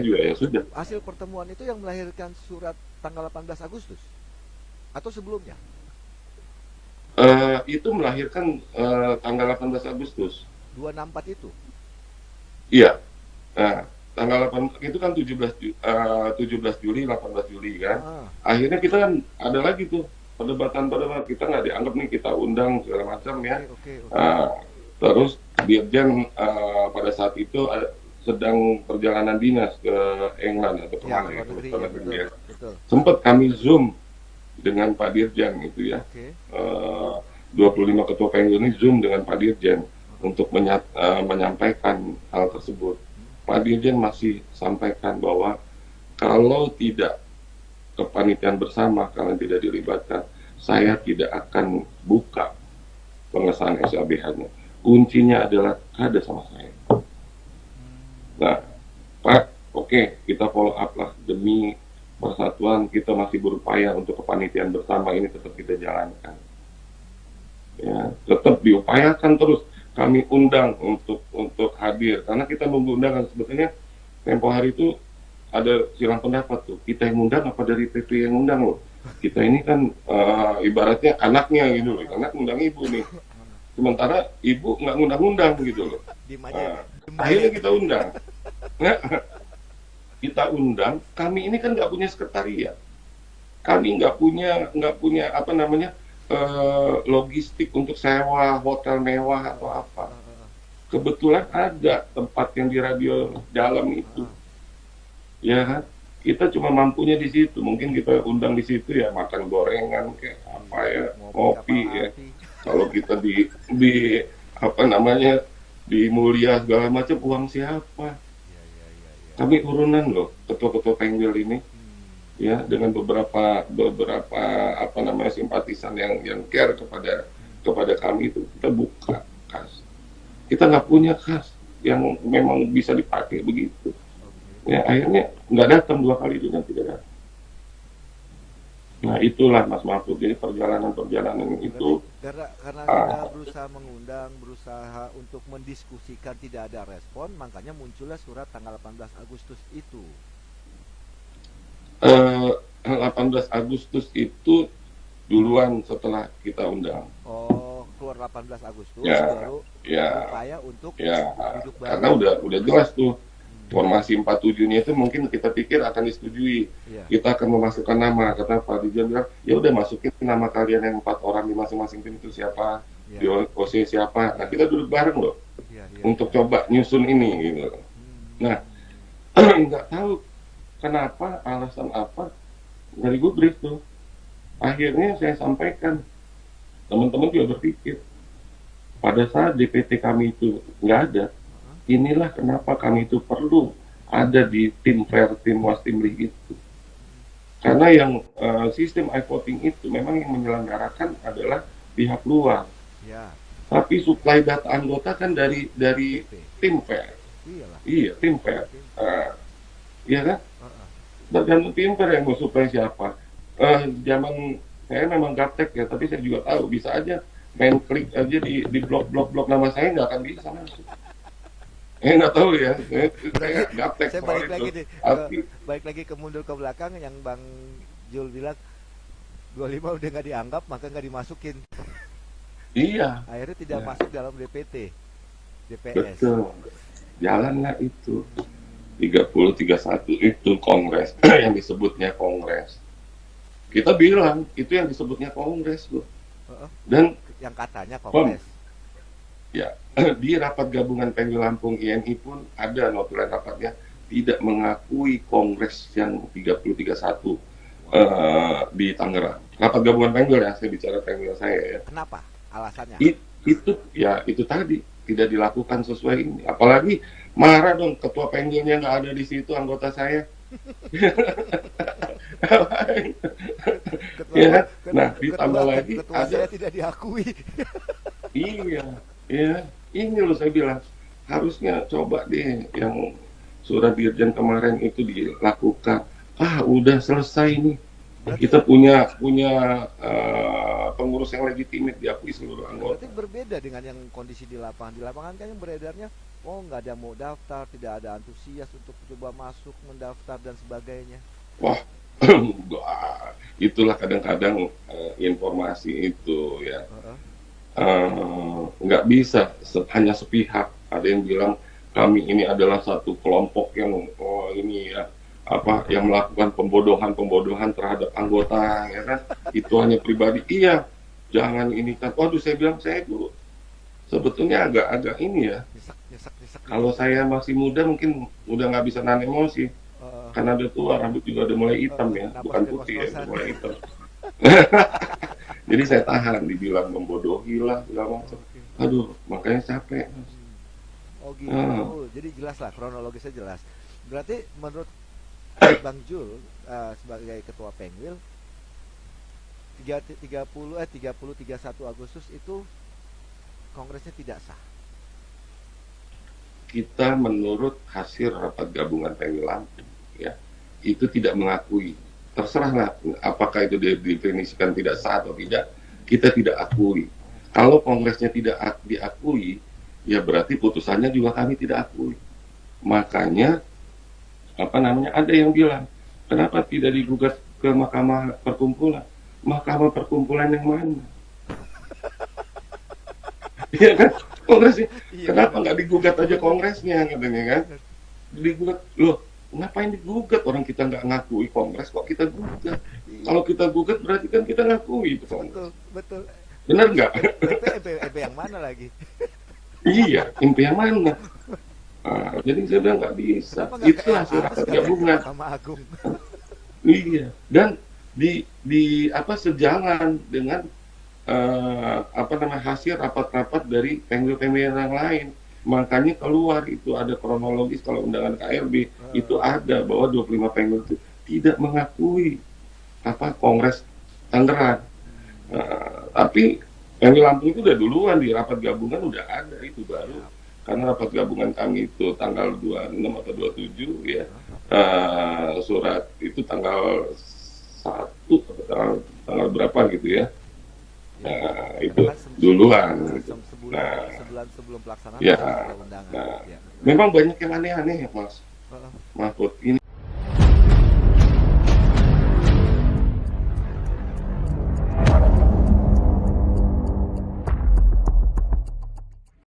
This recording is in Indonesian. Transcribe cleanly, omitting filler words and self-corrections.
juga ya sudah. hasil pertemuan itu yang melahirkan surat tanggal 18 Agustus atau sebelumnya? Itu melahirkan tanggal 18 Agustus. 264 itu. Iya. Nah, tanggal 8 itu kan 17 Juli, 18 Juli kan. Ah, Akhirnya kita kan ada lagi tuh perdebatan kita nggak dianggap nih, kita undang segala macam ya. oke oke oke. Uh, Terus Dirjen pada saat itu sedang perjalanan dinas ke England atau Ya, kemana luar itu, negeri ke ya, negeri betul ya. betul. Sempat kami Zoom dengan Pak Dirjen itu ya. Oke. 25 ketua PNG ini Zoom dengan Pak Dirjen untuk menyampaikan hal tersebut. Pak Dirjen masih sampaikan bahwa kalau tidak kepanitiaan bersama, kalian tidak dilibatkan, saya tidak akan buka pengesahan SABH-nya. Kuncinya adalah ada sama saya. Nah, Pak, oke, kita follow up lah demi persatuan, kita masih berupaya untuk kepanitiaan bersama ini tetap kita jalankan. Ya, tetap diupayakan terus. Kami undang untuk hadir karena kita nunggu undangan. Sebetulnya tempo hari itu ada silang pendapat tuh, kita yang undang apa dari PP yang undang loh. Kita ini kan ibaratnya anaknya gitu loh, anak undang ibu nih, sementara ibu nggak ngundang-undang gitu loh. Diem aja. Akhirnya kita undang. Nah, kita undang, kami ini kan nggak punya sekretariat, kami nggak punya apa namanya logistik untuk sewa hotel mewah atau apa. Kebetulan ada tempat yang di radio dalam itu, ya kan? Kita cuma mampunya di situ. Mungkin kita undang di situ ya makan gorengan kayak apa ya, ngopi ya. Api. Kalau kita di apa namanya di Mulia segala macam, uang siapa? Ya ya ya ya. Kami urunan loh ketua-ketua penggel ini. Ya, dengan beberapa apa namanya simpatisan yang care kepada kami itu, kita buka kas. Kita nggak punya kas yang memang bisa dipakai begitu. Ya akhirnya nggak datang 2 kali itu kan tidak datang. Nah itulah Mas Mahfud, jadi perjalanan itu Karena kita uh, berusaha mengundang, berusaha untuk mendiskusikan, tidak ada respon, makanya muncullah surat tanggal 18 Agustus itu. 18 Agustus itu duluan setelah kita undang. Oh, keluar 18 Agustus Ya, baru ya, berupaya untuk ya, duduk karena bareng. udah jelas tuh formasi 47-nya itu mungkin kita pikir akan disetujui. Iya, Kita akan memasukkan nama, kata Pak Dirjen bilang, ya udah masukin nama kalian yang 4 orang di masing-masing tim itu siapa, iya, di OC siapa. Nah kita duduk bareng loh iya, iya, untuk iya. coba nyusun ini gitu. Hmm, Nah nggak tahu kenapa, alasan apa nggak digubris tuh. Akhirnya saya sampaikan, teman-teman juga berpikir pada saat DPT kami itu nggak ada, inilah kenapa kami itu perlu ada di tim fair, tim was, tim league itu. Karena yang sistem iVoting itu memang yang menyelenggarakan adalah pihak luar, ya, tapi supply data anggota kan dari PP. tim fair. Iyalah. Iya, tim fair. Tim. Iya kan? Heeh. Tergantung tim fair yang mau supply siapa. Zaman saya memang gaptek ya, tapi saya juga tahu bisa aja main klik aja di blok nama saya nggak akan bisa masuk. Nggak tahu ya, saya gaptek Saya soal balik itu. lagi nih, Tapi balik lagi ke mundur ke belakang yang Bang Jul bilang 25 udah nggak dianggap maka nggak dimasukin. iya, Akhirnya tidak ya, masuk dalam DPT, DPS. betul. Jalanlah itu 31 itu kongres yang disebutnya kongres. Kita bilang itu yang disebutnya kongres loh. Heeh. Dan Yang katanya Pem, kongres. ya di rapat gabungan Penggel Lampung INI pun ada notulen rapatnya tidak mengakui kongres yang 31 di Tangerang. Rapat gabungan Penggel ya, saya bicara Penggel saya ya. Kenapa? Alasannya? Itu ya itu tadi tidak dilakukan sesuai ini. Apalagi marah dong ketua Penggelnya nggak ada di situ, anggota saya. Ketua, Ya kan? Nah, ketua, ditambah lagi ketua ada, saya tidak diakui. iya, ya, ini loh saya bilang, harusnya coba deh yang surat Dirjen kemarin itu dilakukan. Udah selesai nih. Berarti Kita punya pengurus yang legitimate diakui seluruh berarti anggota. berbeda dengan yang kondisi di lapangan. Di lapangan kan yang beredarnya oh nggak ada mau daftar, tidak ada antusias untuk coba masuk mendaftar dan sebagainya. Wah, wah, itulah kadang-kadang informasi itu ya Heeh. nggak bisa hanya sepihak. Ada yang bilang kami ini adalah satu kelompok yang ini ya apa yang melakukan pembodohan terhadap anggota ya kan itu hanya pribadi. Iya, jangan ini kan. Waduh, saya bilang saya dulu sebetulnya agak-agak ini ya. Nyesek nyesek nyesek Kalau dikit. saya masih muda mungkin udah nggak bisa nahan emosi. Heeh. Karena udah tua, rambut juga udah mulai hitam ya, Napas bukan dia putih ya, udah ngos-ngosan. mulai hitam. Jadi saya tahan, dibilang membodohi lah segala macam. Oke. Aduh, makanya capek. Oh Ah, gitu, jadi jelas lah, kronologisnya jelas. Berarti menurut Bang Jul, sebagai ketua Pengwil, 31 itu kongresnya tidak sah. kita menurut hasil rapat gabungan Pengil Lampung, ya, itu tidak mengakui. Terserahlah apakah itu didefinisikan tidak sah atau tidak, kita tidak akui. Kalau kongresnya tidak diakui, ya berarti putusannya juga kami tidak akui. Makanya apa namanya ada yang bilang kenapa tidak digugat ke Mahkamah Perkumpulan? Mahkamah Perkumpulan yang mana? Iya kan? Kongresnya. Iya Kenapa benar. nggak digugat aja Benar. kongresnya katanya kan? Benar. Digugat loh. Ngapain digugat orang kita nggak ngakui kongres kok kita gugat? Iya, Kalau kita gugat berarti kan kita ngakui itu kongres. betul, betul. Benar nggak? MP yang mana lagi? Iya, mimpi yang mana? Jadi saya bilang nggak bisa. Kenapa nggak ke Itu hasil MA rapat sekalian ke gabungan. Mahkamah Agung? Iya. Dan di apa sejalan dengan apa namanya hasil rapat-rapat dari pengil-pengil yang lain. Makanya keluar itu ada kronologis kalau undangan KRB itu Eh, ada bahwa 25 pengil itu tidak mengakui apa Kongres Tangerang. Tapi pengil Lampung itu udah duluan di rapat gabungan udah ada itu baru siap. karena rapat gabungan kami itu tanggal 26 atau 27 ya Hah? surat itu tanggal 1 atau tanggal berapa gitu ya. Ya, Nah, karena itu kan duluan gitu. sebulan Nah, sebulan sebelum pelaksanaan ya, harus ada undangan. nah, Ya, betul. memang banyak yang aneh-aneh ya Mas Heeh. Mahfud. Ini